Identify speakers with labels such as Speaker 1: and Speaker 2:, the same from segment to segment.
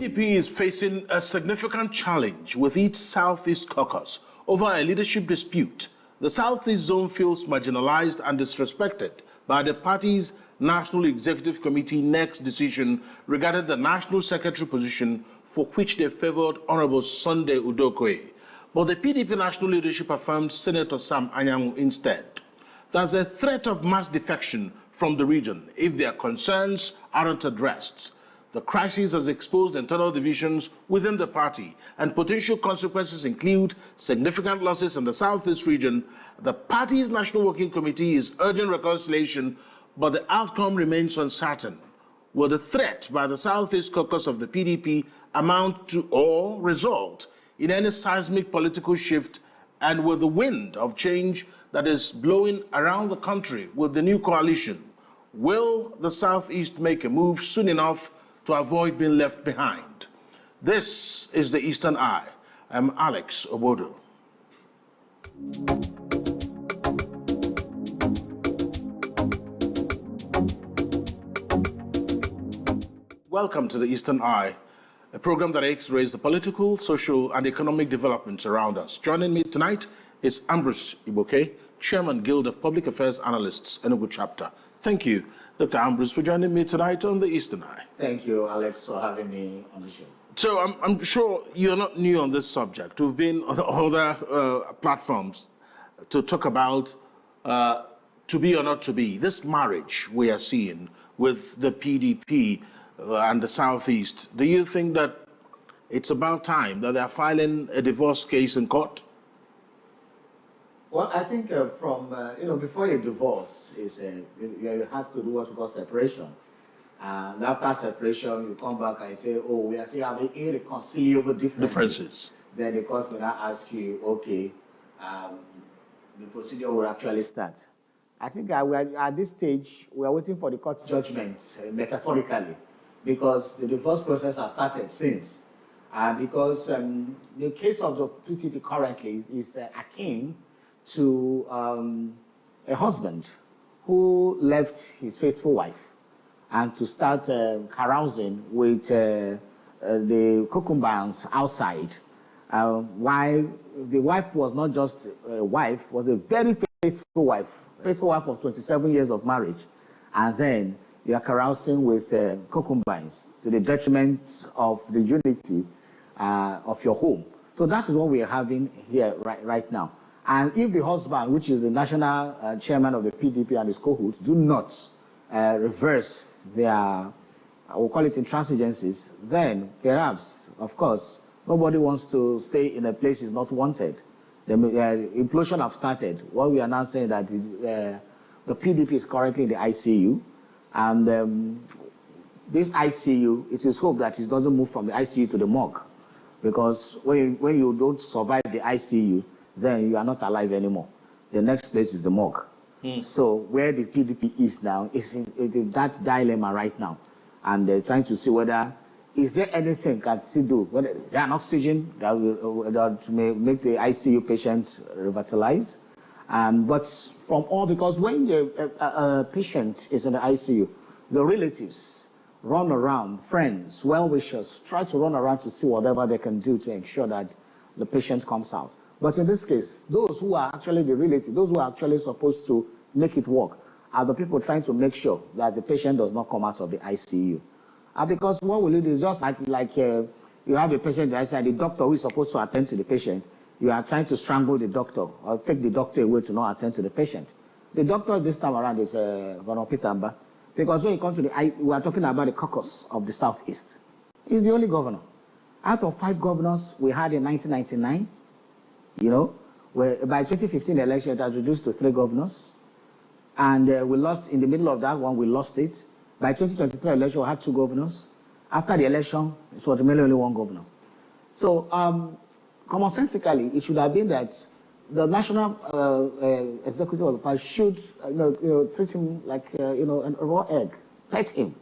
Speaker 1: PDP is facing a significant challenge with its Southeast caucus over a leadership dispute. The Southeast zone feels marginalized and disrespected by the party's National Executive Committee next decision regarding the National Secretary position, for which they favored Honorable Sunday Ude-Okoye. But the PDP national leadership affirmed Senator Sam Anyanwu instead. There's a threat of mass defection from the region if their concerns aren't addressed. The crisis has exposed internal divisions within the party, and potential consequences include significant losses in the Southeast region. The party's National Working Committee is urging reconciliation, but the outcome remains uncertain. Will the threat by the Southeast caucus of the PDP amount to or result in any seismic political shift, and will the wind of change that is blowing around the country with the new coalition, will the Southeast make a move soon enough to avoid being left behind? This is the Eastern Eye. I'm Alex Ogbodo. Welcome to the Eastern Eye, a program that X-rays the political, social, and economic developments around us. Joining me tonight is Ambrose Igboke, Chairman, Guild of Public Affairs Analysts, Enugu Chapter. Thank you, Dr. Ambrose, for joining me tonight on the Eastern Eye.
Speaker 2: Thank you, Alex, for having me on the show.
Speaker 1: So I'm sure you're not new on this subject. We've been on other platforms to talk about to be or not to be. This marriage we are seeing with the PDP and the Southeast, do you think that it's about time that they're filing a divorce case in court?
Speaker 2: Well, I think before a divorce, you have to do what we call separation. And after separation, you come back and say, oh, we are still having irreconcilable differences. Then the court will now ask you, okay, the procedure will actually start. I think at this stage, we are waiting for the court judgment, metaphorically, because the divorce process has started since. Because the case of the PDP currently is akin to a husband who left his faithful wife and to start carousing with the concubines outside. While the wife was not just a wife, was a very faithful wife of 27 years of marriage. And then you are carousing with concubines to the detriment of the unity of your home. So that is what we are having here right now. And if the husband, which is the national chairman of the PDP and his cohort, do not reverse their, we'll call it intransigencies, then perhaps, of course, nobody wants to stay in a place is not wanted. The implosion have started. What we are now saying that the PDP is currently in the ICU, and this ICU, it is hoped that it doesn't move from the ICU to the morgue, because when you don't survive the ICU, then you are not alive anymore. The next place is the morgue. So where the PDP is now is in that dilemma right now. And they're trying to see whether, is there anything can still do? Whether there are oxygen that may make the ICU patient revitalize. But from all, because when a patient is in the ICU, the relatives run around, friends, well-wishers, try to run around to see whatever they can do to ensure that the patient comes out. But in this case, those who are actually the relatives, those who are actually supposed to make it work, are the people trying to make sure that the patient does not come out of the ICU. Because what will you do is just like you have a patient in the ICU, and the doctor who is supposed to attend to the patient, you are trying to strangle the doctor or take the doctor away to not attend to the patient. The doctor this time around is Governor Peter, because when you come to we are talking about the caucus of the Southeast. He's the only governor. Out of 5 governors we had in 1999, where by 2015 election it was reduced to 3 governors, and we lost in the middle of that one. We lost it. By 2023 election, we had 2 governors. After the election, it was really only 1 governor. So, commonsensically, it should have been that the national executive of the party should, treat him like, a raw egg, pet him,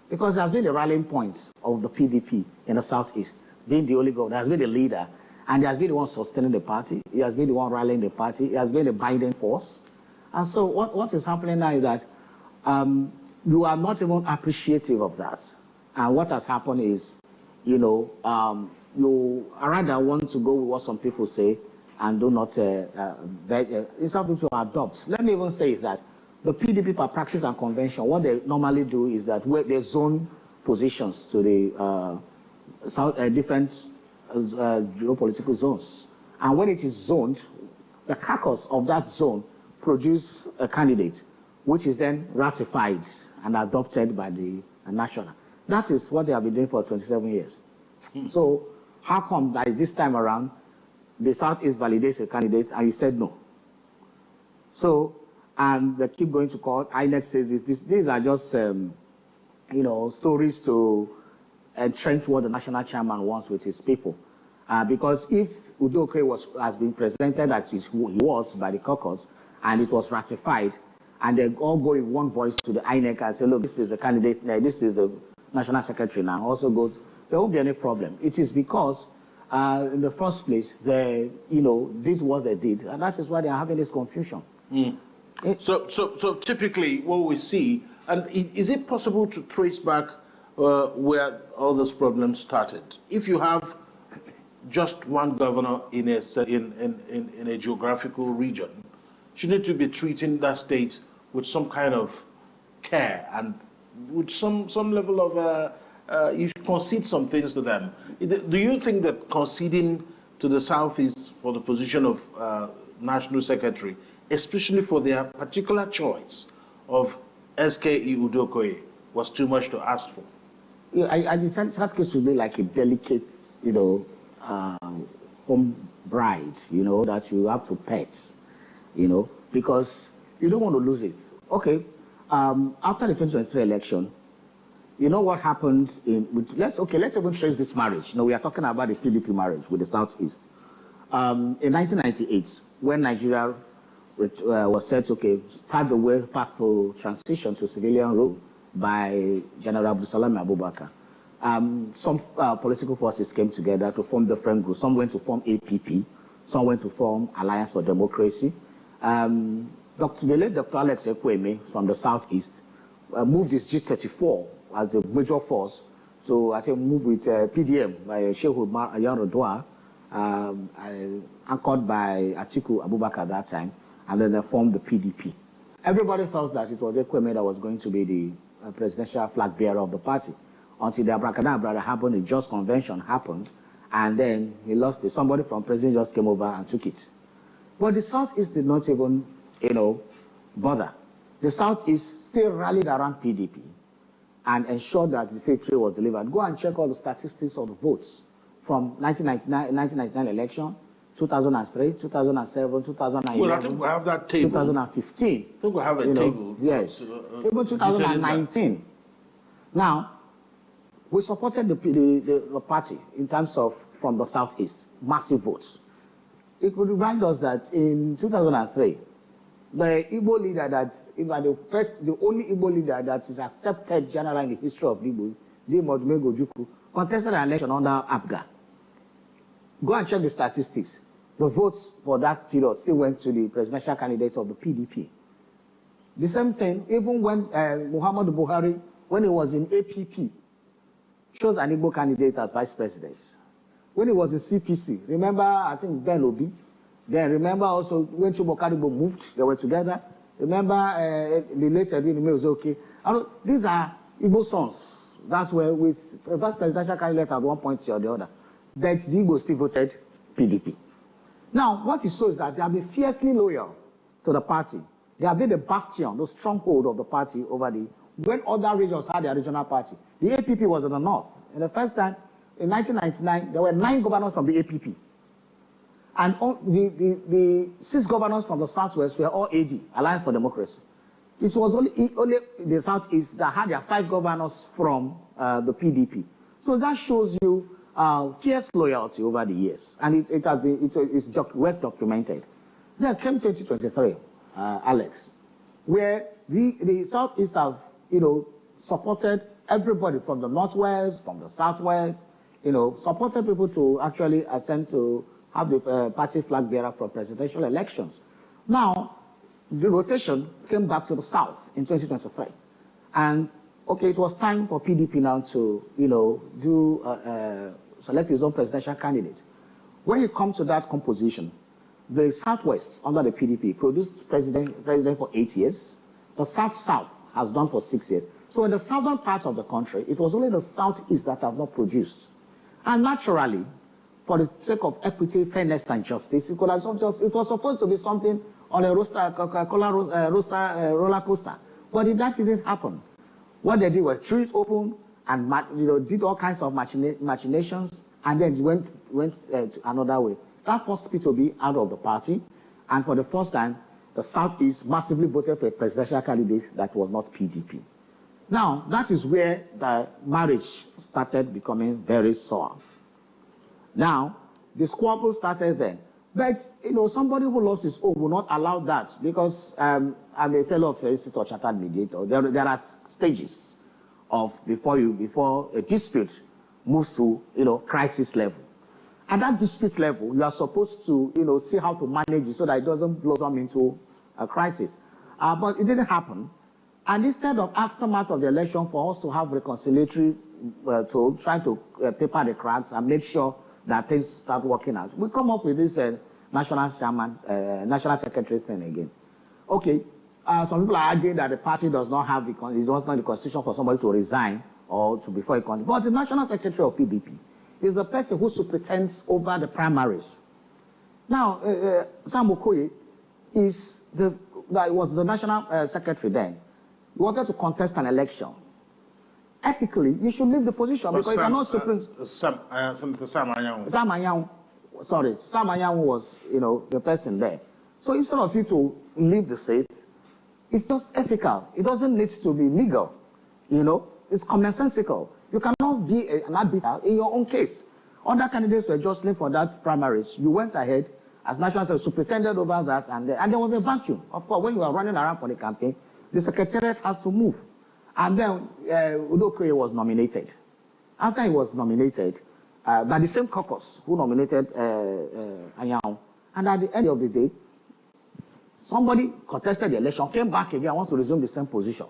Speaker 2: because he has been the rallying point of the PDP in the Southeast, being the only governor, has been the leader. And he has been the one sustaining the party. He has been the one rallying the party. He has been the binding force. And so what is happening now is that you are not even appreciative of that. And what has happened is you rather want to go with what some people say and do not, some people adopt. Let me even say that the PDP per practice and convention, what they normally do is that they zone positions to the different geopolitical zones. And when it is zoned, the caucus of that zone produce a candidate, which is then ratified and adopted by the national. That is what they have been doing for 27 years. So how come that this time around, the Southeast validates a candidate and you said no? So, and they keep going to court. INEC says these are just, stories to entrench what the national chairman wants with his people. Because if Ude-Okoye has been presented as he was by the caucus and it was ratified, and they all go in one voice to the INEC and say, look, this is the candidate, this is the national secretary now, also go, there won't be any problem. It is because in the first place, they, did what they did, and that is why they are having this confusion.
Speaker 1: So typically what we see, and is it possible to trace back where all those problems started? If you have just one governor in a geographical region, you need to be treating that state with some kind of care and with some level of, you concede some things to them. Do you think that conceding to the Southeast for the position of National Secretary, especially for their particular choice of SKE Ude-Okoye, was too much to ask for?
Speaker 2: Yeah, I think that case would be like a delicate, home bride, that you have to pet, because you don't want to lose it. Okay, after the 2023 election, you know what happened let's even trace this marriage. We are talking about the PDP marriage with the Southeast. In 1998, when Nigeria was said to start the path to transition to civilian rule by General Abdulsalam Abubakar, some political forces came together to form different groups. Some went to form APP, some went to form Alliance for Democracy. The late Dr. Alex Ekweme from the Southeast moved his G34 as the major force to, move with PDM by Shehu Yarodua, anchored by Atiku Abubakar at that time, and then they formed the PDP. Everybody thought that it was Ekweme that was going to be the presidential flag bearer of the party, until the abracadabra that happened, the Just Convention happened, and then he lost it. Somebody from president just came over and took it. But the Southeast did not even, bother. The Southeast still rallied around PDP and ensured that the victory was delivered. Go and check all the statistics of the votes from 1999 election, 2003, 2007, 2011.
Speaker 1: Well, I think we have that table.
Speaker 2: 2015.
Speaker 1: I think we have a table.
Speaker 2: Yes. Even 2019. Now, we supported the party in terms of from the Southeast, massive votes. It could remind us that in 2003, the Igbo leader the only Igbo leader that is accepted generally in the history of Igbo, Dimodumego Juku, contested an election under APGA. Go and check the statistics. The votes for that period still went to the presidential candidate of the PDP. The same thing, even when Muhammadu Buhari, when he was in APP, chose an Igbo candidate as vice president. When he was in CPC, remember, I think Ben Obi, then remember also when Chubokadibo moved, they were together. Remember the late Edwin Ude-Okoye. These are Igbo sons that were with a vice presidential candidate at one point or the other. But the Igbo still voted PDP. Now, what it shows is that they have been fiercely loyal to the party. They have been the bastion, the stronghold of the party when other regions had their regional party. The APP was in the north. And the first time, in 1999, there were 9 governors from the APP. And the 6 governors from the Southwest were all AD, Alliance for Democracy. It was only the Southeast that had their 5 governors from the PDP. So that shows you fierce loyalty over the years. And it's well documented. Then came 2023, Alex, where the Southeast have, supported everybody from the Northwest, from the Southwest, supported people to actually ascend to have the party flag bearer for presidential elections. Now, the rotation came back to the South in 2023. And okay, it was time for PDP now to, select his own presidential candidate. When you come to that composition, the Southwest under the PDP produced president for 8 years. The South has done for 6 years. So in the southern part of the country, it was only the Southeast that have not produced. And naturally, for the sake of equity, fairness, and justice, it was supposed to be something on a roller coaster. But that didn't happen. What they did was threw it open and did all kinds of machinations, and then went to another way. That forced people to be out of the party, and for the first time, the Southeast massively voted for a presidential candidate that was not PDP. Now, that is where the marriage started becoming very sour. Now, the squabble started then. But, somebody who lost his own will not allow that, because I'm a fellow of the Institute of Chartered Mediator. There are stages before a dispute moves to, crisis level. At that dispute level, you are supposed to, see how to manage it so that it doesn't blossom into a crisis. But it didn't happen. And instead of aftermath of the election for us to have reconciliatory tool, trying to paper the cracks and make sure that things start working out, we come up with this national secretary thing again. Okay, some people are arguing that the party does not have it was not the constitution for somebody to resign or to before a contest. But the national secretary of PDP is the person who superintends over the primaries. Now, Sam Okoye was the national secretary then. He wanted to contest an election. Ethically, you should leave the position because you cannot
Speaker 1: Senator Sam Anyanwu.
Speaker 2: Sam Anyanwu was, the person there. So instead of you to leave the seat, it's just ethical. It doesn't need to be legal. It's commonsensical. You cannot be an arbiter in your own case. Other candidates were jostling for that primaries. You went ahead as national secretary, superintended over that, and there was a vacuum. Of course, when you are running around for the campaign, the secretariat has to move. And then Ude-Okoye was nominated. After he was nominated, by the same caucus who nominated Anyanwu, and at the end of the day, somebody contested the election, came back again, wants to resume the same position.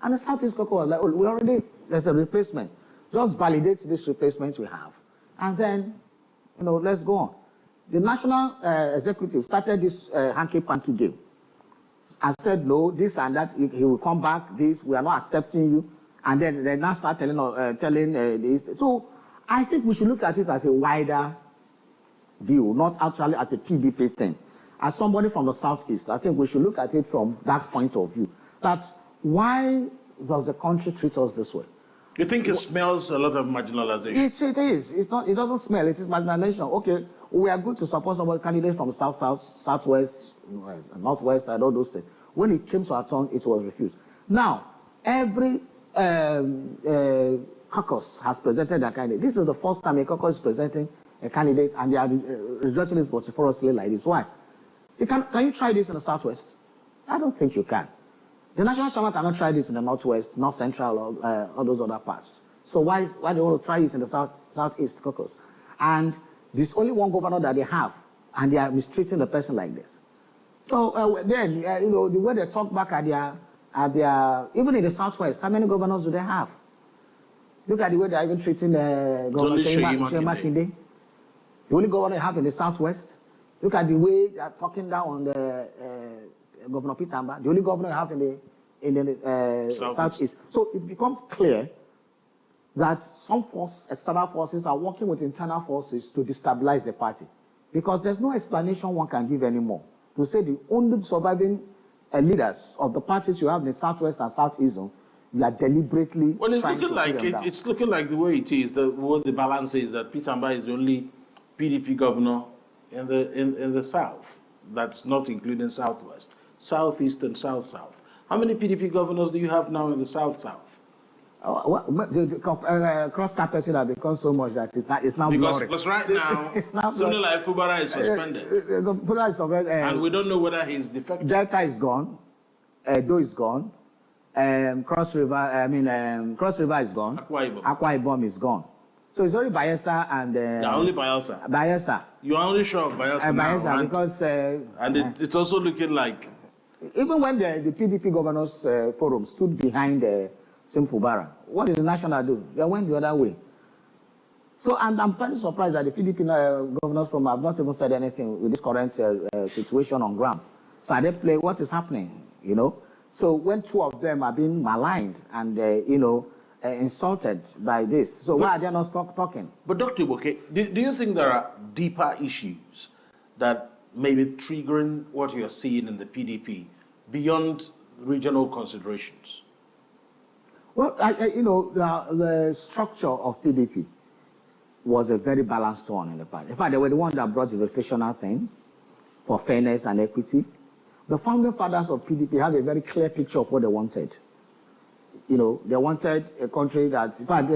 Speaker 2: And the Southeast caucus was like, there's a replacement. Just validate this replacement we have. And then, let's go on. The national executive started this hanky-panky game. And said, no, this and that, he will come back, we are not accepting you. And then they now start telling this. So I think we should look at it as a wider view, not actually as a PDP thing. As somebody from the Southeast, I think we should look at it from that point of view. That why does the country treat us this way?
Speaker 1: You think it smells a lot of marginalization?
Speaker 2: It is. It doesn't smell. It is marginalization. Okay, we are good to support somebody candidate from South, Southwest, Northwest, and all those things. When it came to our turn, it was refused. Now, every caucus has presented a candidate. This is the first time a caucus is presenting a candidate, and they are rejecting it vociferously like this. Why? Can you try this in the Southwest? I don't think you can. The national chairman cannot try this in the Northwest, North Central, or all those other parts. So why do they want to try it in the Southeast caucus? And there's only one governor that they have, and they are mistreating the person like this. So then, the way they talk back at their, even in the Southwest, how many governors do they have? Look at the way they are even treating Governor Seyi Makinde. The only governor they have in the Southwest. Look at the way they are talking down on the Governor Pitamba, the only governor you have in the Southeast. So it becomes clear that some external forces are working with internal forces to destabilize the party. Because there's no explanation one can give anymore. To say the only surviving leaders of the parties you have in the Southwest and Southeast zone, you are deliberately trying to put them down.
Speaker 1: It's looking like the way it is, what the balance is, that Pitamba is the only PDP governor in the South. That's not including Southwest. Southeast and South-South. How many PDP governors do you have now in the South-South?
Speaker 2: The cross-carpeting has become so much that it's now blurry.
Speaker 1: Because right now, something like Fubara is suspended.
Speaker 2: Fubara is suspended.
Speaker 1: And we don't know whether he's defected.
Speaker 2: Delta is gone. Edo is gone. Cross River is gone. Akwa Ibom is gone. So it's only Bayelsa and...
Speaker 1: only Bayelsa?
Speaker 2: Bayelsa.
Speaker 1: You're only sure of Bayelsa now?
Speaker 2: Bayelsa, because...
Speaker 1: it's also looking like...
Speaker 2: Even when the PDP Governors Forum stood behind Simple Bara. What did the National do? They went the other way. So, and I'm very surprised that the PDP governors from have not even said anything with this current situation on ground. So, are they play what is happening, you know? So, when two of them are being maligned and, insulted by this, so why are they not talking?
Speaker 1: But Dr. Igboke, do you think there are deeper issues that may be triggering what you're seeing in the PDP beyond regional considerations?
Speaker 2: Well, the structure of PDP was a very balanced one in the past. In fact, they were the ones that brought the rotational thing for fairness and equity. The founding fathers of PDP have a very clear picture of what they wanted. You know, they wanted a country that, in fact,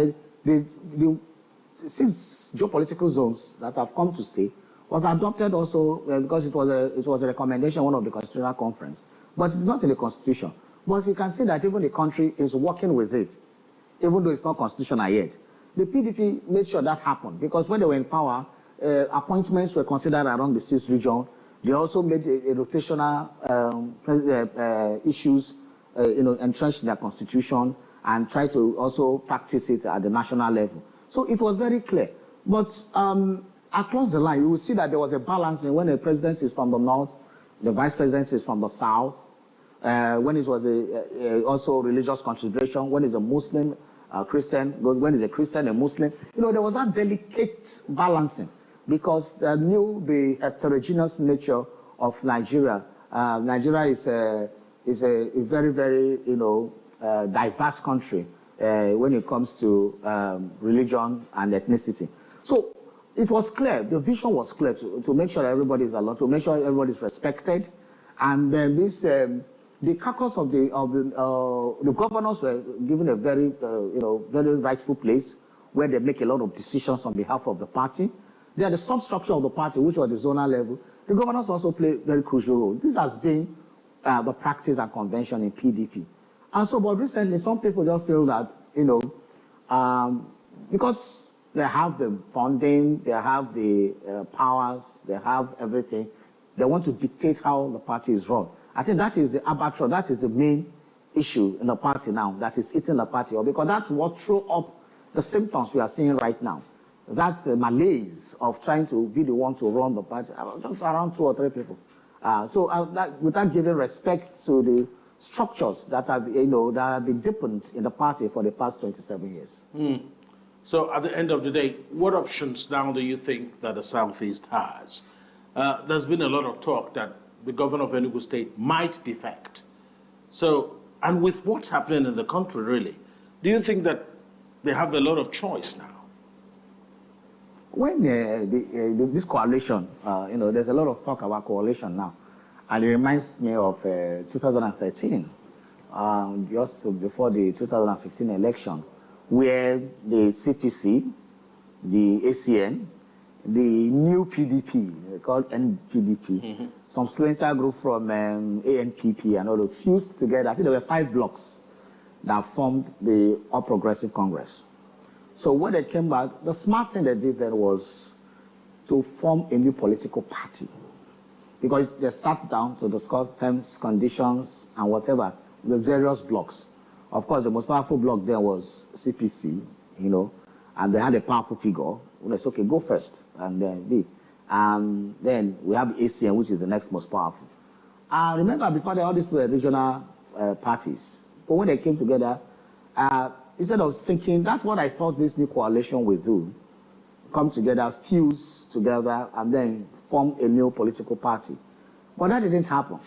Speaker 2: since geopolitical zones that have come to stay was adopted also because it was a recommendation, one of the Constitutional Conference. But it's not in the Constitution. But you can see that even the country is working with it, even though it's not constitutional yet. The PDP made sure that happened because when they were in power, appointments were considered around the 6th region. They also made a rotational issues, entrenched in their constitution and tried to also practice it at the national level. So it was very clear. But across the line, you will see that there was a balance in when the president is from the north, the vice president is from the south. When it was also religious consideration, when it's a Muslim, Christian, when it's a Christian, a Muslim, there was that delicate balancing because they knew the heterogeneous nature of Nigeria. Nigeria is a very, very, diverse country when it comes to religion and ethnicity. So it was clear, the vision was clear to make sure everybody is allowed, to make sure everybody is respected, and then this. The caucus of the governors were given a very, very rightful place where they make a lot of decisions on behalf of the party. They are the substructure of the party, which was the zonal level. The governors also play a very crucial role. This has been the practice and convention in PDP. And so, but recently, some people just feel that, because they have the funding, they have the powers, they have everything, they want to dictate how the party is run. I think that is the albatross, that is the main issue in the party now, that is eating the party up, because that's what threw up the symptoms we are seeing right now. That's the malaise of trying to be the one to run the party. Just around 2 or 3 people. Without giving respect to the structures that have, that have been deepened in the party for the past 27 years.
Speaker 1: So at the end of the day, what options now do you think that the Southeast has? There's been a lot of talk that the governor of Enugu State might defect. So, and with what's happening in the country, really, do you think that they have a lot of choice now?
Speaker 2: When this coalition, there's a lot of talk about coalition now, and it reminds me of 2013, just before the 2015 election, where the CPC, the ACN, the new PDP, called NPDP, some splinter group from ANPP and all those fused together. I think there were 5 blocks that formed the All Progressive Congress. So when they came back, the smart thing they did then was to form a new political party. Because they sat down to discuss terms, conditions, and whatever, the various blocks. Of course, the most powerful block there was CPC, and they had a powerful figure. They said, okay, go first, and then B. And then we have ACN, which is the next most powerful. Remember, before all these were regional parties. But when they came together, instead of thinking, that's what I thought this new coalition will do, come together, fuse together, and then form a new political party. But that didn't happen.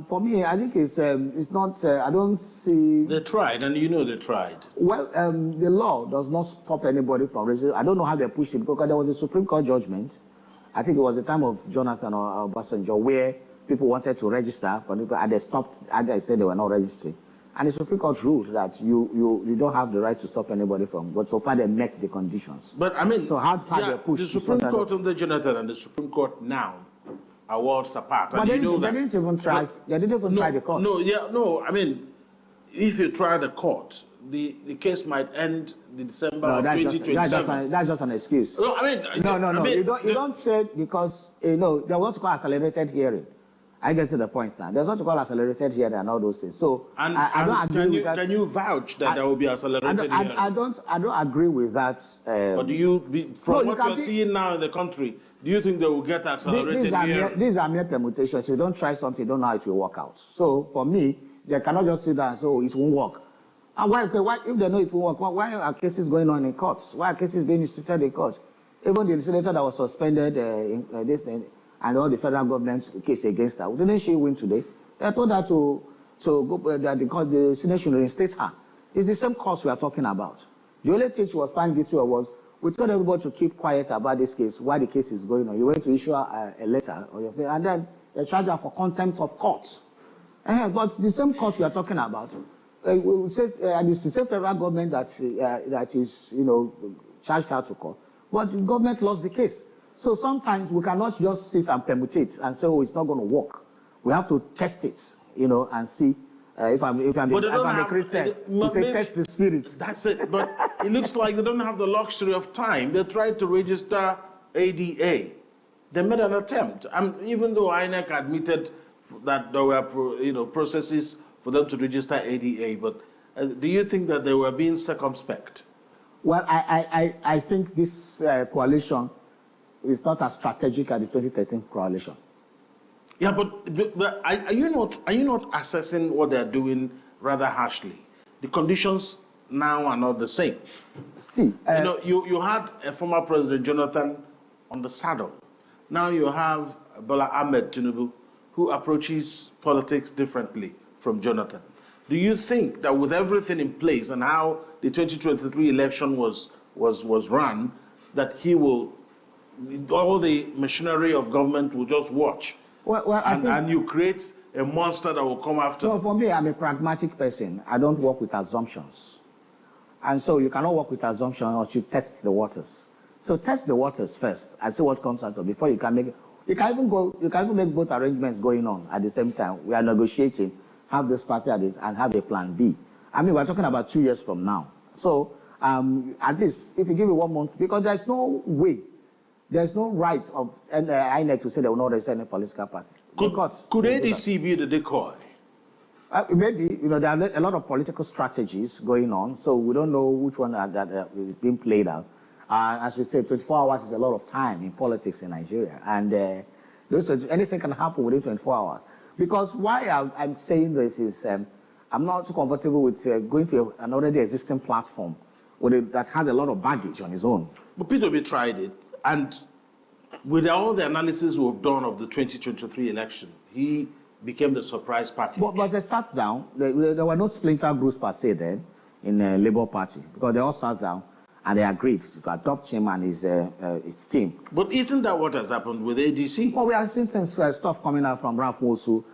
Speaker 2: For me, I think it's not, I don't see...
Speaker 1: They tried, and they tried.
Speaker 2: Well, the law does not stop anybody from registering. I don't know how they pushed it, because there was a Supreme Court judgment, I think it was the time of Jonathan or Obasanjo, where people wanted to register, and they stopped, and they said they were not registering. And the Supreme Court ruled that you don't have the right to stop anybody from, but so far they met the conditions.
Speaker 1: But I mean,
Speaker 2: so how far they pushed...
Speaker 1: The Supreme Court under Jonathan and the Supreme Court now are worlds apart.
Speaker 2: But they didn't even try. They didn't even try the court.
Speaker 1: I mean, if you try the court, the case might end in December of 2027.
Speaker 2: That's just an excuse.
Speaker 1: No, I mean,
Speaker 2: no. You don't say, because they want to call accelerated hearing. I get to the point now. There's what you call accelerated hearing and all those things. So
Speaker 1: And,
Speaker 2: I don't agree with that.
Speaker 1: Can you vouch that there will be accelerated hearing?
Speaker 2: I don't agree with that.
Speaker 1: But do you, from what you're seeing now in the country, do you think they will get accelerated hearing?
Speaker 2: These are mere permutations. You don't try something, you don't know how it will work out. So for me, they cannot just sit down and say, oh, it won't work. And why, if they know it won't work, why are cases going on in courts? Why are cases being instituted in courts? Even the senator that was suspended this thing, and all the federal government's case against her, didn't she win today? They told her to go, that the Senate should reinstate her. It's the same cause we are talking about. The only thing she was found guilty of was, we told everybody to keep quiet about this case, why the case is going on. You went to issue a letter, and then they charged her for contempt of court. But the same court we are talking about, it's the same federal government that is, charged her to court. But the government lost the case. So sometimes we cannot just sit and permutate and say, oh, it's not going to work. We have to test it, and see. If I'm a Christian, we say test the spirit.
Speaker 1: That's it. But it looks like they don't have the luxury of time. They tried to register ADA. They made an attempt. Even though INEC admitted that there were processes for them to register ADA, but do you think that they were being circumspect?
Speaker 2: Well, I think this coalition is not as strategic as the 2013 coalition.
Speaker 1: Yeah, but are you not assessing what they're doing rather harshly? The conditions now are not the same.
Speaker 2: See,
Speaker 1: you had a former President Jonathan on the saddle. Now you have Bola Ahmed Tinubu, who approaches politics differently from Jonathan. Do you think that with everything in place and how the 2023 election was run, that he will, all the machinery of government will just watch? And you create a monster that will come after.
Speaker 2: So for me, I'm a pragmatic person. I don't work with assumptions. And so you cannot work with assumptions or you test the waters. So test the waters first and see what comes out of it before you can make it. You can even make both arrangements going on at the same time. We are negotiating, have this party at this, and have a plan B. I mean, we're talking about 2 years from now. So at least if you give it 1 month, because there's no way, there's no right of INEC to say they will not register any political party.
Speaker 1: Could ADC be the decoy?
Speaker 2: Maybe, there are a lot of political strategies going on, so we don't know which one that is being played out. As we said, 24 hours is a lot of time in politics in Nigeria, and anything can happen within 24 hours. Because why I'm saying this is I'm not too comfortable with going to an already existing platform that has a lot of baggage on its own.
Speaker 1: But P2B tried it, and with all the analysis we've done of the 2023 election, he became the surprise package.
Speaker 2: But they sat down. There were no splinter groups per se then in the Labour Party, because they all sat down and they agreed to adopt him and his team.
Speaker 1: But isn't that what has happened with ADC?
Speaker 2: Well, we are seeing stuff coming out from Ralph Mosu,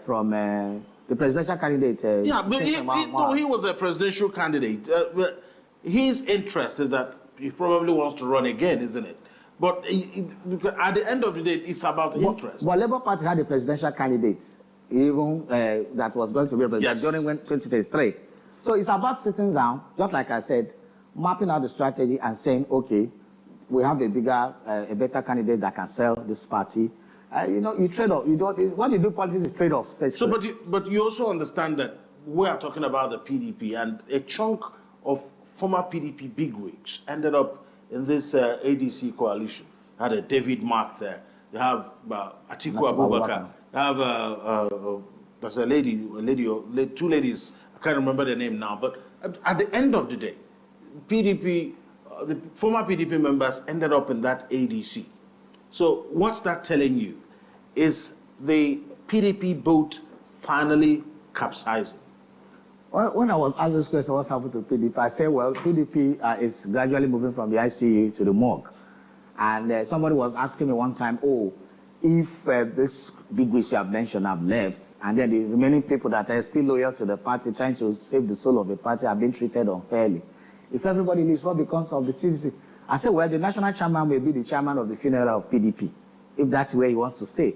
Speaker 2: from the presidential candidate.
Speaker 1: Yeah, but he was a presidential candidate. But his interest is that he probably wants to run again, isn't it? But at the end of the day, it's about interest.
Speaker 2: Well, Labour Party had a presidential candidate, even that was going to be a president during 2023. So it's about sitting down, just like I said, mapping out the strategy and saying, okay, we have a better candidate that can sell this party. You trade off. What you do politics is trade offs.
Speaker 1: So, but you also understand that we are talking about the PDP, and a chunk of former PDP bigwigs ended up in this ADC coalition. Had a David Mark there. You have Atiku Abubakar. You have there's a lady, two ladies. I can't remember their name now. But at the end of the day, PDP, the former PDP members ended up in that ADC. So what's that telling you? Is the PDP boat finally capsizing?
Speaker 2: Well, when I was asked this question, what's happened to PDP? I said, well, PDP is gradually moving from the ICU to the morgue. And somebody was asking me one time, if this big wish you have mentioned have left, and then the remaining people that are still loyal to the party, trying to save the soul of the party, have been treated unfairly. If everybody leaves, what becomes of the TDC? I said, well, the national chairman will be the chairman of the funeral of PDP, if that's where he wants to stay.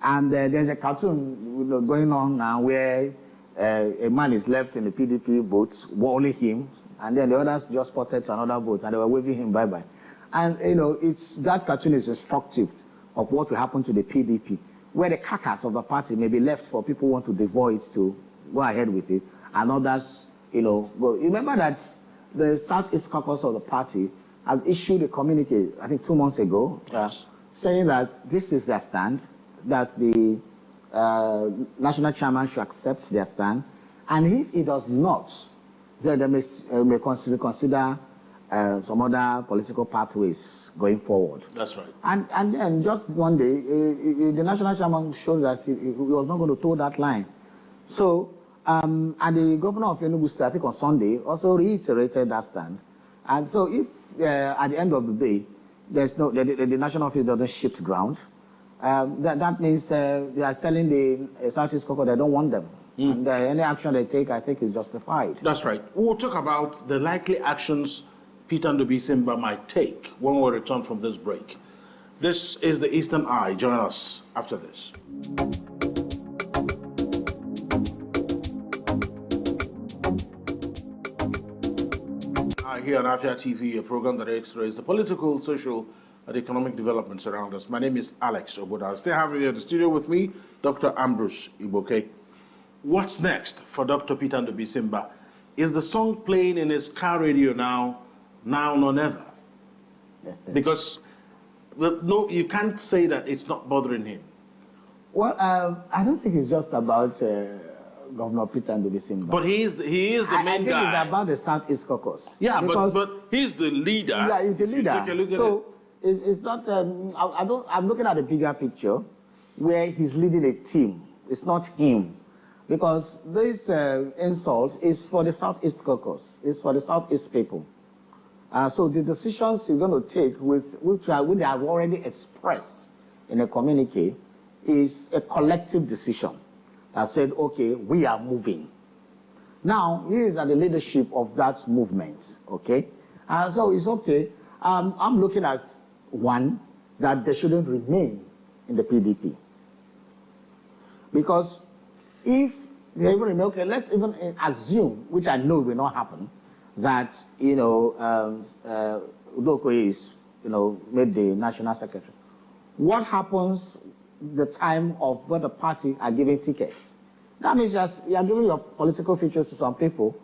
Speaker 2: And there's a cartoon going on now where a man is left in the PDP boat, only him, and then the others just spotted to another boat, and they were waving him bye-bye. And, that cartoon is instructive of what will happen to the PDP where the carcass of the party may be left for people who want to devour it to go ahead with it, and others, go. You remember that the Southeast Caucus of the party have issued a communique, I think 2 months ago, saying that this is their stand, that the national chairman should accept their stand, and if he does not, then they may consider some other political pathways going forward.
Speaker 1: That's right.
Speaker 2: And then just one day, the national chairman showed that he was not going to toe that line. So, and the governor of Enugu State, I think on Sunday, also reiterated that stand. And so if at the end of the day, there's no, the national office doesn't shift ground, that means they are telling the Southeast Caucus they don't want them. And any action they take, I think, is justified.
Speaker 1: That's right. We'll talk about the likely actions Peter Ndubuisemba might take when we return from this break. This is the Eastern Eye. Join us after this. Here on Afia TV, a program that x-rays the political, social, and economic developments around us. My name is Alex Ogbodo. I still have here in the studio with me Dr. Ambrose Igboke. What's next for Dr. Peter Ndubuisemba? Is the song playing in his car radio now nor never? Because no, you can't say that it's not bothering him.
Speaker 2: Well, I don't think it's just about Governor Peter Ndubuisemba.
Speaker 1: But he is the main guy.
Speaker 2: I think it's about the Southeast Caucus.
Speaker 1: Yeah, but he's the leader.
Speaker 2: Yeah, he's the leader.
Speaker 1: Take a look at
Speaker 2: so it's not. I'm looking at the bigger picture, where he's leading a team. It's not him, because this insult is for the Southeast Caucus. It's for the Southeast people. So the decisions he's going to take, which they have already expressed in a communique, is a collective decision. I said, okay, we are moving. Now, he is at the leadership of that movement, okay? So it's okay. I'm looking at one, that they shouldn't remain in the PDP. Because if they even remain, okay, let's even assume, which I know will not happen, that, Ude-Okoye is, made the national secretary. What happens the time of when the party are giving tickets? That means you are giving your political features to some people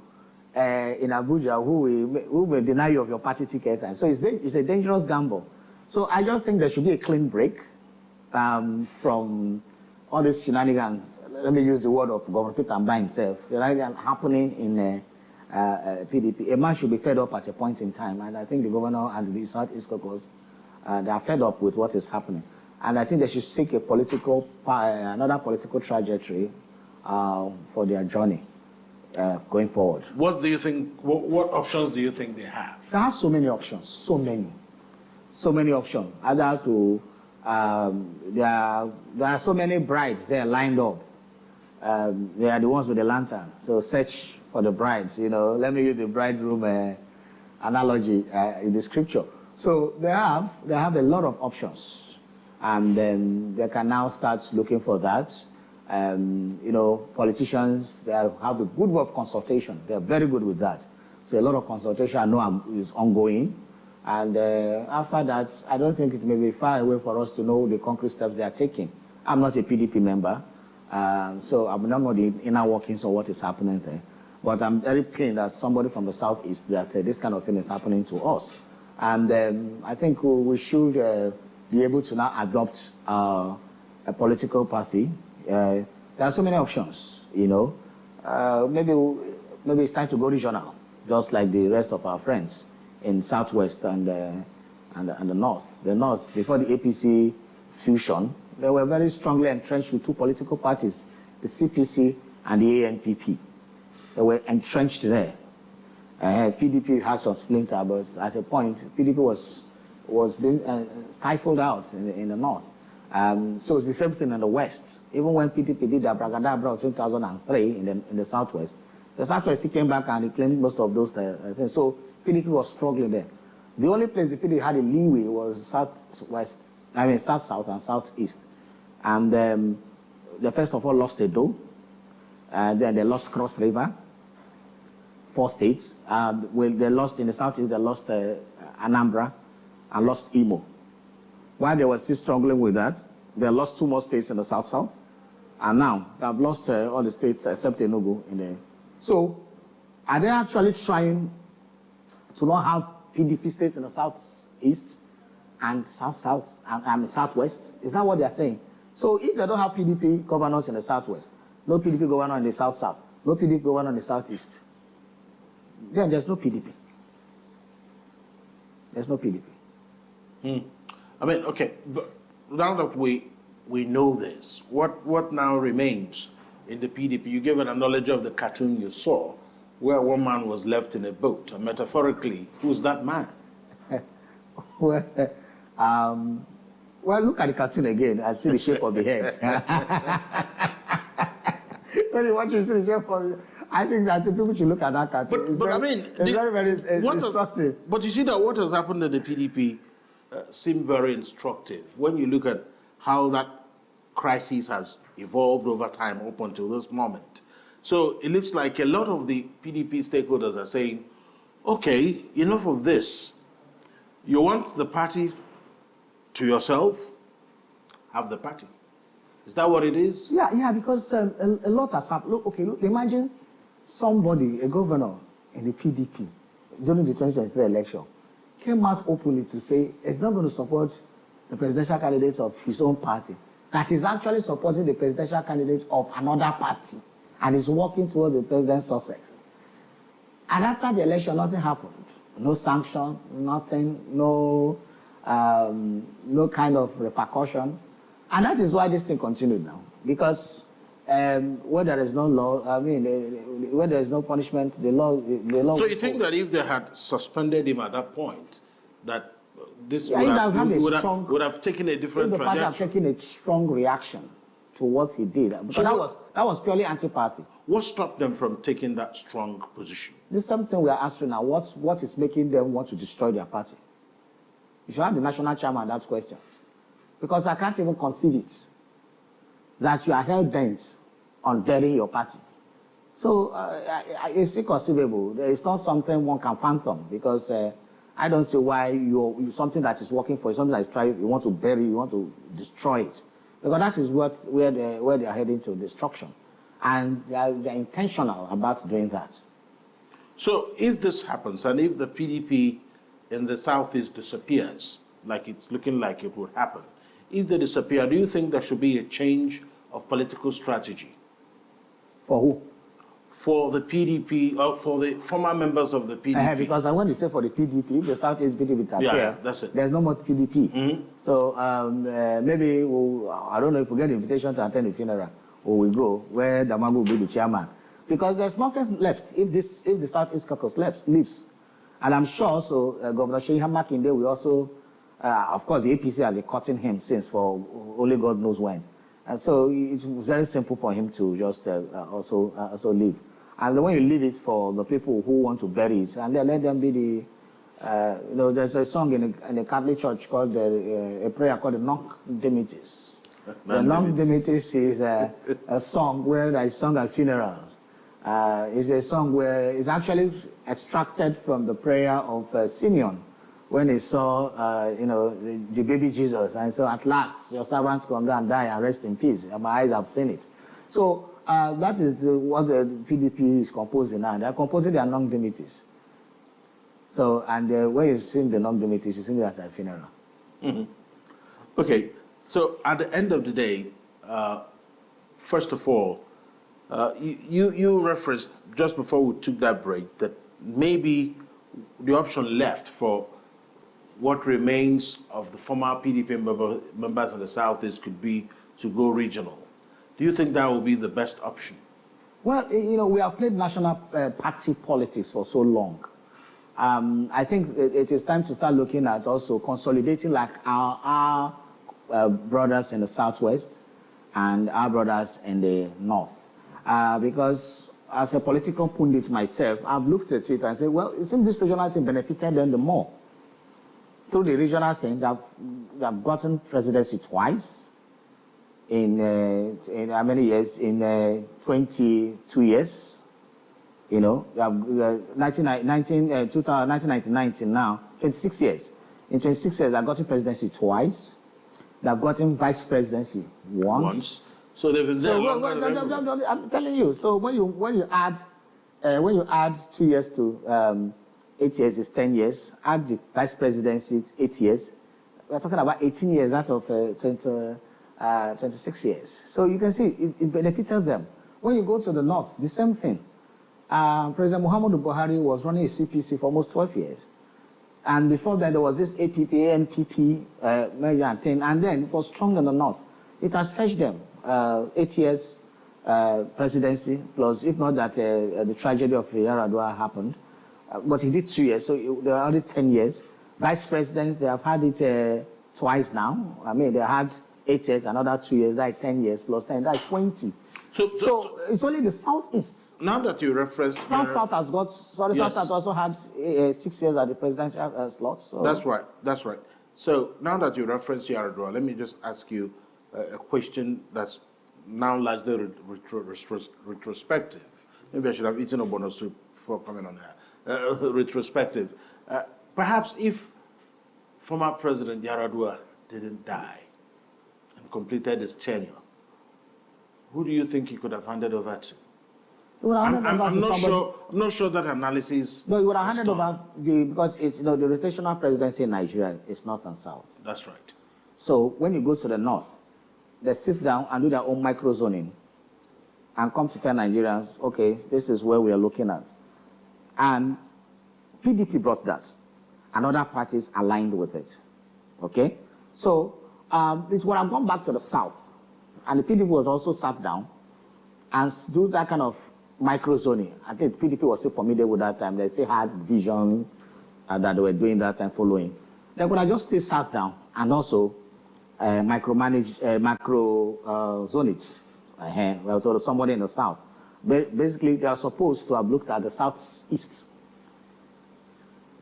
Speaker 2: in Abuja who may deny you of your party ticket. And so it's a dangerous gamble. So I just think there should be a clean break from all these shenanigans. Let me use the word of Governor Peter by himself. Shenanigans happening in PDP. A man should be fed up at a point in time. And I think the governor and the Southeast Caucus, they are fed up with what is happening. And I think they should seek another political trajectory for their journey going forward.
Speaker 1: What do you think? What options do you think they have?
Speaker 2: They have so many options, so many options. Either to there are so many brides there lined up. They are the ones with the lantern. So search for the brides. Let me use the bridegroom analogy in the scripture. So they have a lot of options. And then they can now start looking for that. Politicians, they have a good work of consultation. They're very good with that. So a lot of consultation I know is ongoing. And after that, I don't think it may be far away for us to know the concrete steps they are taking. I'm not a PDP member, so I will not know the inner workings of what is happening there. But I'm very pained as somebody from the Southeast that this kind of thing is happening to us. And I think we should be able to now adopt a political party. There are so many options, Maybe it's time to go regional, just like the rest of our friends in Southwest and the North. The North, before the APC fusion, they were very strongly entrenched with two political parties, the CPC and the ANPP. They were entrenched there. PDP has some splinter, but at a point, PDP was being stifled out in the North. So it's the same thing in the West. Even when PDP did their Bragadabra in 2003 in the Southwest, the Southwest came back and reclaimed most of those things. So PDP was struggling there. The only place the PDP had a leeway was South-South and Southeast. And they first of all lost Edo, and then they lost Cross River, 4 states. They lost in the Southeast, they lost Anambra, and lost Imo. While they were still struggling with that, They lost 2 more states in the South, and now they have lost all the states except Enugu. So, are they actually trying to not have PDP states in the Southeast and South and Southwest? Is that what they are saying? So, if they don't have PDP governors in the Southwest, no PDP governor in the South, no PDP governor in the Southeast, then there's no PDP. There's no PDP.
Speaker 1: I mean, okay, but now that we know this, what now remains in the PDP? You gave an analogy of the cartoon you saw, where one man was left in a boat, and metaphorically, who's that man?
Speaker 2: Well, look at the cartoon again and see the shape of the head. When you want to see the shape of I think that the people should look at that cartoon.
Speaker 1: But I mean,
Speaker 2: it's very instructive.
Speaker 1: But you see that what has happened in the PDP seemed very instructive when you look at how that crisis has evolved over time up until this moment. So it looks like a lot of the PDP stakeholders are saying, okay, enough of this. You want the party to yourself? Have the party. Is that what it is?
Speaker 2: Yeah, because a lot has happened. Look, imagine somebody, a governor in the PDP, during the 2023 election, came out openly to say he's not going to support the presidential candidate of his own party, that he's actually supporting the presidential candidate of another party, and is working towards the president's success. And after the election, nothing happened. No sanction, nothing, no kind of repercussion. And that is why this thing continued now. Because where there is no law, where there is no punishment, the law.
Speaker 1: So you think that if they had suspended him at that point, that this would have taken a different trajectory?
Speaker 2: The party have taken a strong reaction to what he did. Because that was purely anti-party.
Speaker 1: What stopped them from taking that strong position?
Speaker 2: This is something we are asking now. What is making them want to destroy their party? You should have the national chairman that question. Because I can't even conceive it, that you are hell-bent on burying your party. So it's inconceivable. It's not something one can fathom, because I don't see why something that is working for you, something that is trying, you want to bury, you want to destroy it. Because that is where they are heading to, destruction. And they are intentional about doing that.
Speaker 1: So if this happens, and if the PDP in the Southeast disappears, like it's looking like it would happen, if they disappear, do you think there should be a change of political strategy?
Speaker 2: For who?
Speaker 1: For the PDP, or for the former members of the PDP?
Speaker 2: Because I want to say for the PDP, if the Southeast PDP disappear,
Speaker 1: that's it.
Speaker 2: There's no more PDP.
Speaker 1: Mm-hmm.
Speaker 2: So maybe, I don't know if we get the invitation to attend the funeral, or we go, where Damagu will be the chairman. Because there's nothing left if the Southeast Caucus leaves. And I'm sure also Governor Sheyi Makinde will also, of course, the APC have been cutting him since for only God knows when. And so it's very simple for him to just also leave. And when you leave it for the people who want to bury it, and then let them be the, there's a song in the Catholic Church called a prayer called the Nunc Dimittis. The Nunc Dimittis is a song where they sung at funerals. It's a song where it's actually extracted from the prayer of Simeon when he saw, the baby Jesus, and so at last your servants can go and die and rest in peace. My eyes have seen it. So that is what the PDP is composing now. They are composing their Nunc Dimittis. So, and when you sing the Nunc Dimittis, you sing it at a funeral.
Speaker 1: Mm-hmm. Okay, so at the end of the day, first of all, you referenced just before we took that break that maybe the option left for what remains of the former PDP members in the Southeast could be to go regional. Do you think that will be the best option?
Speaker 2: Well, we have played national party politics for so long. I think it is time to start looking at also consolidating like our brothers in the Southwest and our brothers in the North. Because as a political pundit myself, I've looked at it and said, well, it seems this regional thing benefited them the more. Through the regional thing, they've gotten presidency twice in how many years? In 22 years. 1999 till now, 26 years. In 26 years, I've gotten presidency twice. They've gotten vice presidency once.
Speaker 1: So they've been there
Speaker 2: So
Speaker 1: longer than everyone.
Speaker 2: no, I'm telling you. So when you add 2 years to 8 years is 10 years. Add the vice presidency 8 years. We're talking about 18 years out of 26 years. So you can see it benefited them. When you go to the north, the same thing. President Muhammadu Buhari was running a CPC for almost 12 years. And before that, there was this APP, ANPP merger and thing. And then it was strong in the north. It has fetched them 8 years presidency, plus if not that the tragedy of Yaradua happened. But he did 2 years, so they are only 10 years. Vice presidents, they have had it twice now. I mean, they had 8 years, another 2 years, that's 10 years, plus 10, that's 20. So it's only the southeast.
Speaker 1: Now that you referenced...
Speaker 2: South has got, sorry, yes. South has also had 6 years at the presidential slot. So.
Speaker 1: That's right. So now that you referenced Yaradua, let me just ask you a question that's now largely retrospective. Maybe I should have eaten Ogbodo soup before coming on here. Retrospective. Perhaps if former President Yaradua didn't die and completed his tenure, who do you think he could have handed over to? I'm not sure that analysis.
Speaker 2: No, he would have handed over because it's the rotational presidency in Nigeria is north and south.
Speaker 1: That's right.
Speaker 2: So when you go to the north, they sit down and do their own micro zoning and come to tell Nigerians, okay, this is where we are looking at. And PDP brought that, and other parties aligned with it. Okay? So it would have gone back to the south, and the PDP was also sat down and do that kind of micro zoning. I think PDP was still familiar with that time. They still had vision that they were doing that and following. They would have just still sat down and also micromanage, macro zone it. Well, to somebody in the south. Basically, they are supposed to have looked at the southeast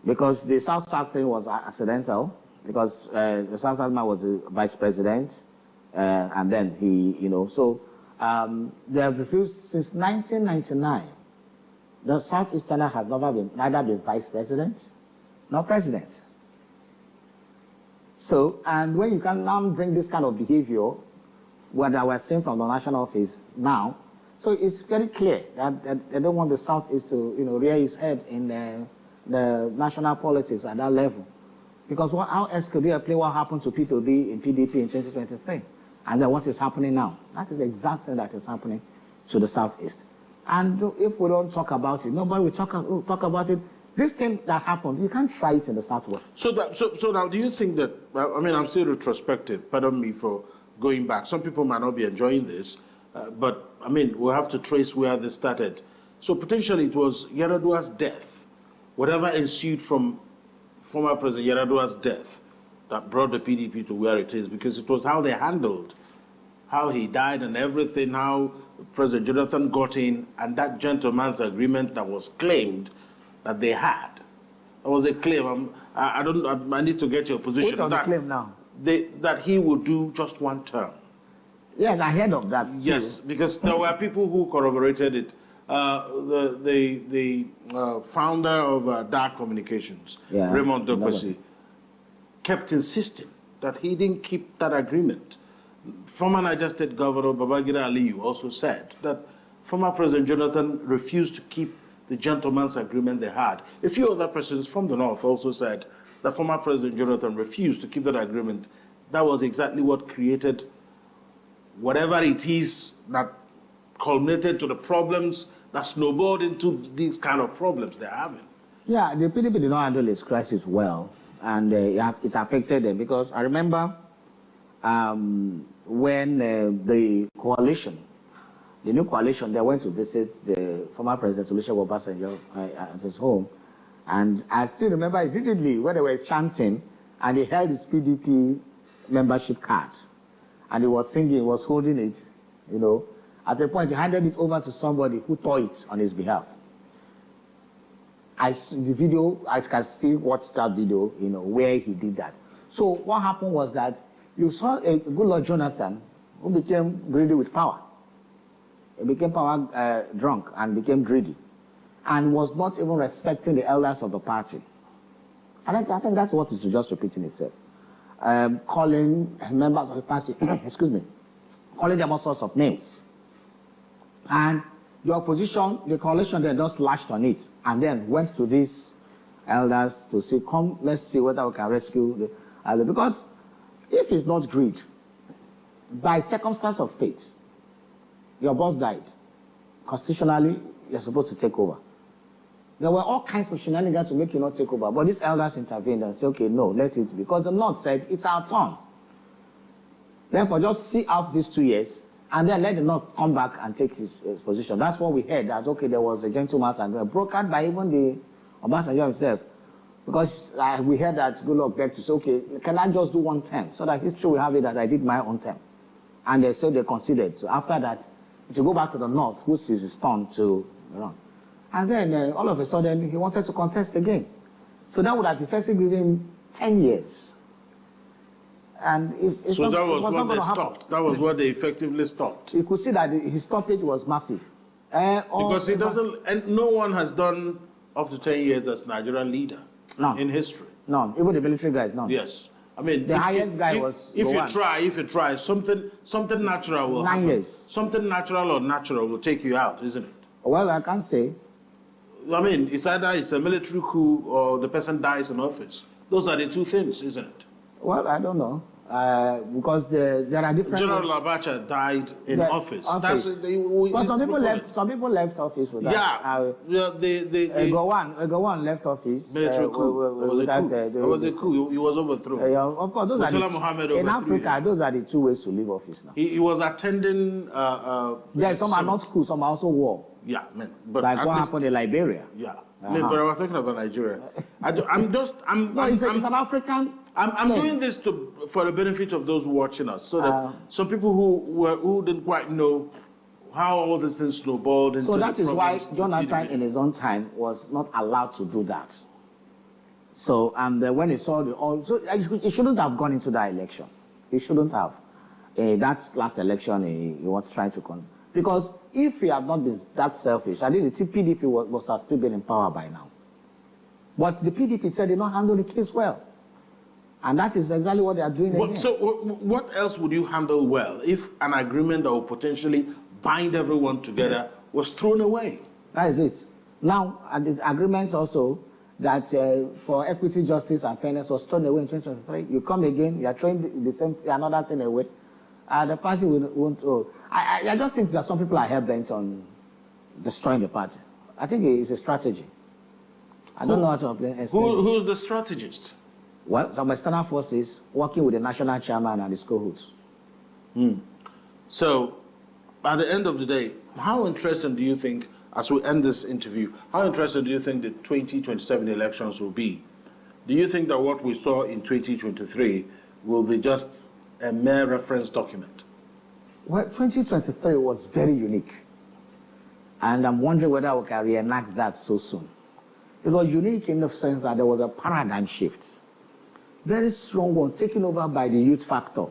Speaker 2: because the south-south thing was accidental because the south-south man was the vice president and then he, so they have refused since 1999. The southeasterner has neither been vice president nor president. So, and when you can now bring this kind of behavior, what I was saying from the national office now, so it's very clear that they don't want the Southeast to, rear its head in the national politics at that level. Because how else could you play what happened to P2B in PDP in 2023? And then what is happening now? That is the exact thing that is happening to the Southeast. And if we don't talk about it, nobody will talk about it. This thing that happened, you can't try it in the Southwest.
Speaker 1: So now, do you think that, I'm still retrospective, pardon me for going back. Some people might not be enjoying this, but we'll have to trace where this started. So potentially it was Yaradua's death, whatever ensued from former President Yaradua's death that brought the PDP to where it is, because it was how they handled, how he died and everything, how President Jonathan got in, and that gentleman's agreement that was claimed that they had. That was a claim. I need to get your position.
Speaker 2: What's on the claim now?
Speaker 1: That he would do just one term.
Speaker 2: Yes, I heard of that too.
Speaker 1: Yes, because there were people who corroborated it. The founder of Dark Communications, Raymond Dokwesi, kept insisting that he didn't keep that agreement. Former Niger State Governor Babangida Aliyu also said that former President Jonathan refused to keep the gentleman's agreement they had. A few other persons from the north also said that former President Jonathan refused to keep that agreement. That was exactly what created whatever it is that culminated to the problems that snowballed into these kind of problems they're having.
Speaker 2: Yeah, the PDP did not handle this crisis well, and it affected them because I remember when the new coalition, they went to visit the former President Olusegun Obasanjo at his home. And I still remember vividly when they were chanting and he held his PDP membership card. And he was singing, he was holding it, At the point, he handed it over to somebody who tore it on his behalf. I can still watch that video, where he did that. So what happened was that you saw a good Lord Jonathan who became greedy with power. He became power drunk and became greedy and was not even respecting the elders of the party. And I think that's what is just repeating itself. calling members of the party, excuse me, calling them all sorts of names. And the opposition, the coalition, they just lashed on it and then went to these elders to say, come, let's see whether we can rescue the elder. Because if it's not greed, by circumstance of fate, your boss died. Constitutionally, you're supposed to take over. There were all kinds of shenanigans to make you not take over. But these elders intervened and said, okay, no, let it, because the North said, it's our turn. Therefore, just see out these 2 years, and then let the North come back and take his position. That's what we heard, that, okay, there was a gentleman's agreement, brokered by even the Obasanjo himself. Because we heard that Goodluck begged to say, okay, can I just do 1 term? So that history will have it that I did my own term. And they said they considered. So after that, to go back to the North, who sees his turn to run. And then all of a sudden, he wanted to contest again. So that would have effectively given him 10 years. And it's
Speaker 1: so
Speaker 2: not,
Speaker 1: that was what they
Speaker 2: happen.
Speaker 1: stopped. That was what they effectively stopped.
Speaker 2: You could see that his stoppage was massive.
Speaker 1: Because it doesn't, and no one has done up to 10 years as Nigerian leader in history.
Speaker 2: None. Even the military guys, none.
Speaker 1: Yes. I mean,
Speaker 2: the highest guy was
Speaker 1: if you try, something natural will
Speaker 2: 9
Speaker 1: happen.
Speaker 2: years.
Speaker 1: Something natural or natural will take you out, isn't it?
Speaker 2: Well, I can't say.
Speaker 1: I mean, it's either it's a military coup or the person dies in office. Those are the two things, isn't it?
Speaker 2: Well, I don't know. Because there are different...
Speaker 1: General Abacha died in office.
Speaker 2: But some people left office with that. Egowon left office.
Speaker 1: Military coup. It was a coup. He was overthrown.
Speaker 2: Of course, in Africa, those are the two ways to leave office now.
Speaker 1: He was attending...
Speaker 2: some are not coup, some are also war.
Speaker 1: Yeah, man. But
Speaker 2: like what happened in Liberia.
Speaker 1: Yeah. But I was talking about Nigeria.
Speaker 2: It's an African...
Speaker 1: I'm doing this for the benefit of those watching us, so that some people who didn't quite know how all these things snowballed into.
Speaker 2: So that is why Jonathan,
Speaker 1: in
Speaker 2: in his own time, was not allowed to do that. So when he saw so he shouldn't have gone into that election. He shouldn't have. That last election, he was trying to because if he had not been that selfish, I think the PDP must have still been in power by now. But the PDP said they don't handle the case well. And that is exactly what they are doing again.
Speaker 1: So what else would you handle well if an agreement that would potentially bind everyone together was thrown away?
Speaker 2: That is it. Now, and the agreements also that for equity, justice, and fairness was thrown away in 2023. You come again, you are throwing the same another thing away. The party won't. I just think that some people are hell-bent on destroying the party. I think it's a strategy. I don't know how to explain it.
Speaker 1: Who's the strategist?
Speaker 2: Well, some external forces working with the national chairman and his cohorts.
Speaker 1: So, at the end of the day, how interesting do you think, as we end this interview, how interesting do you think the 2027 elections will be? Do you think that what we saw in 2023 will be just a mere reference document?
Speaker 2: Well, 2023 was very unique. And I'm wondering whether we can reenact that so soon. It was unique in the sense that there was a paradigm shift. Very strong one, taken over by the youth factor.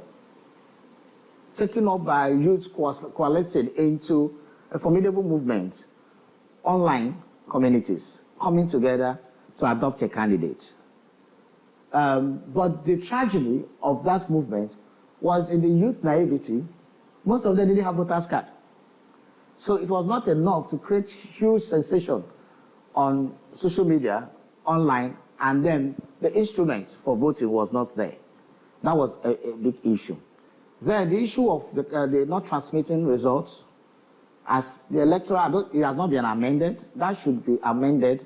Speaker 2: Taken over by youth coalesced into a formidable movement, online communities coming together to adopt a candidate. But the tragedy of that movement was in the youth naivety. Most of them didn't have voters card. So it was not enough to create huge sensation on social media, online, and then the instrument for voting was not there. That was a big issue. Then the issue of the not transmitting results, as the electoral, it has not been amended. That should be amended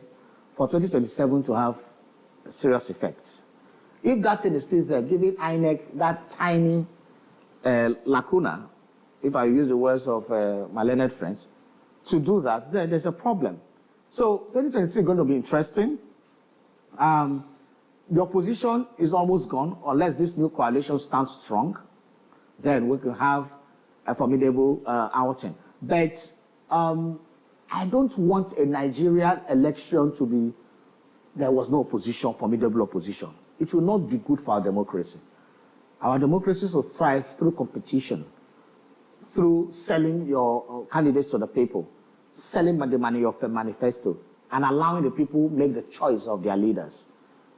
Speaker 2: for 2027 to have serious effects. If that thing is still there, giving INEC that tiny lacuna, if I use the words of my learned friends, to do that, then there's a problem. So 2023 is going to be interesting. The opposition is almost gone, unless this new coalition stands strong. Then we can have a formidable outing. But I don't want a Nigerian election to be, there was no opposition, formidable opposition. It will not be good for our democracy. Our democracies will thrive through competition, through selling your candidates to the people, selling the money of the manifesto, and allowing the people make the choice of their leaders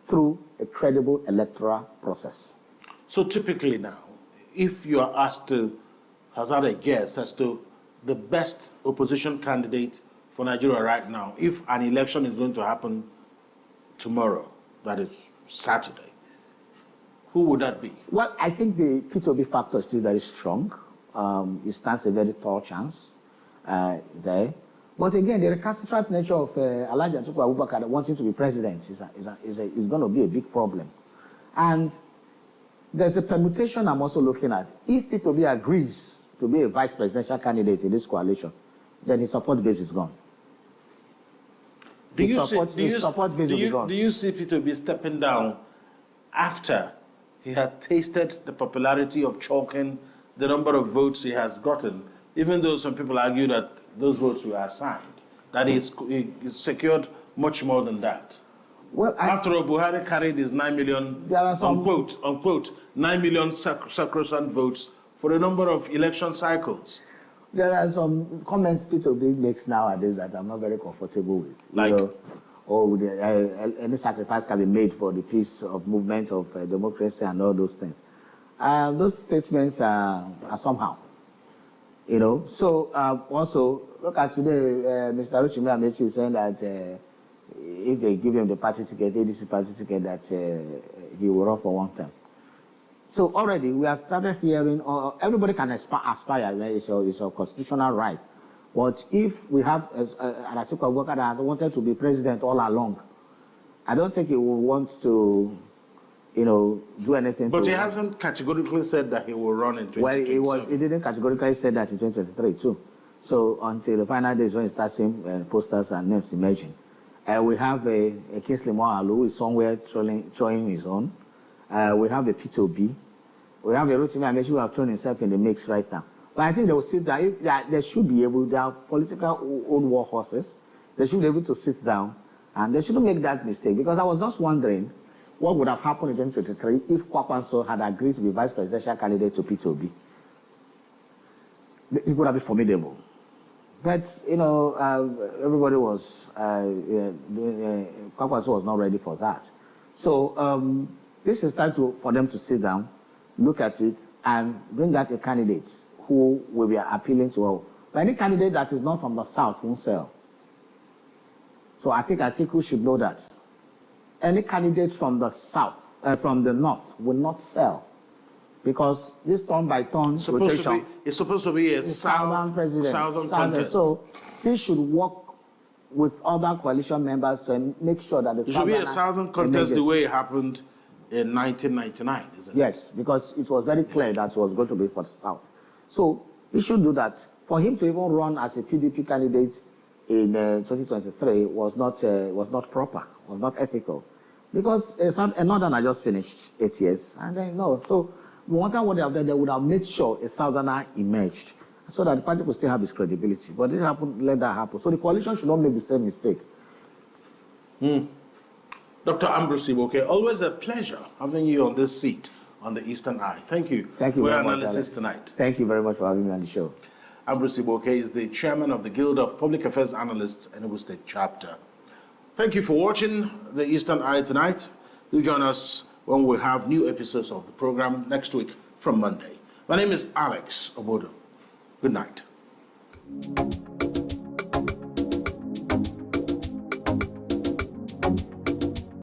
Speaker 2: through a credible electoral process.
Speaker 1: So typically now, if you are asked to hazard a guess as to the best opposition candidate for Nigeria right now, if an election is going to happen tomorrow, that is Saturday, who would that be?
Speaker 2: Well, I think the P2B factor is still very strong. It stands a very tall chance there. But again, the recalcitrant nature of Alhaji Atiku Abubakar wanting to be president is going to be a big problem. And there's a permutation I'm also looking at. If P2B agrees to be a vice presidential candidate in this coalition, then his support base is gone. His support base will be gone.
Speaker 1: Do you see P2B stepping down after he had tasted the popularity of chalking the number of votes he has gotten, even though some people argue that those votes were assigned, that he secured much more than that?
Speaker 2: Well,
Speaker 1: after all, Buhari carried his 9 million, unquote, 9 million sacrosanct votes for a number of election cycles.
Speaker 2: There are some comments P2B makes nowadays that I'm not very comfortable with.
Speaker 1: Like?
Speaker 2: Any sacrifice can be made for the peace of movement of democracy and all those things. Those statements are somehow, So also, look at today, Mr. Rotimi Amaechi is saying that if they give him the party ticket, ADC party ticket, that he will run for one term. So already we have started hearing, everybody can aspire, it's your constitutional right. But if we have an Atiku Abubakar that has wanted to be president all along, I don't think he will want to, do anything.
Speaker 1: But he hasn't categorically said that he will run in 2027.
Speaker 2: Well, he didn't categorically say that in 2023 too. So until the final days when you start seeing posters and names emerging, we have a Kingsley Moghalu who is somewhere throwing his own. We have a P2B. We have a Rotimi Amaechi who have thrown himself in the mix right now. But I think they will sit down. They should be able, they are political old war horses. They should be able to sit down and they shouldn't make that mistake. Because I was just wondering what would have happened in 2023 if Kwakwanso had agreed to be vice presidential candidate to P2B. It would have been formidable. But, everybody was, Kwakwanso was not ready for that. So this is time for them to sit down, look at it, and bring out a candidate who will be appealing to all. But any candidate that is not from the South won't sell. So I think we should know that. Any candidate from the South, from the North, will not sell. Because this turn-by-turn rotation
Speaker 1: it's supposed to be a
Speaker 2: Southern president.
Speaker 1: Southern contest.
Speaker 2: So he should work with other coalition members to make sure that
Speaker 1: it should be a Southern contest the way it happened in 1999, isn't it?
Speaker 2: Yes, because it was very clear that it was going to be for the South. So he should do that. For him to even run as a PDP candidate in 2023 was not proper, was not ethical. Because a Northerner just finished 8 years, and then So no matter what they have done, they would have made sure a Southerner emerged, so that the party could still have its credibility. But it happened, let that happen. So the coalition should not make the same mistake.
Speaker 1: Dr. Ambrose Igboke, always a pleasure having you on this seat on the Eastern Eye. Thank you
Speaker 2: for
Speaker 1: your analysis tonight.
Speaker 2: Thank you very much for having me on the show.
Speaker 1: Ambrose Igboke is the chairman of the Guild of Public Affairs Analysts, Enugu State Chapter. Thank you for watching the Eastern Eye tonight. Do join us when we have new episodes of the program next week from Monday. My name is Alex Ogbodo. Good night.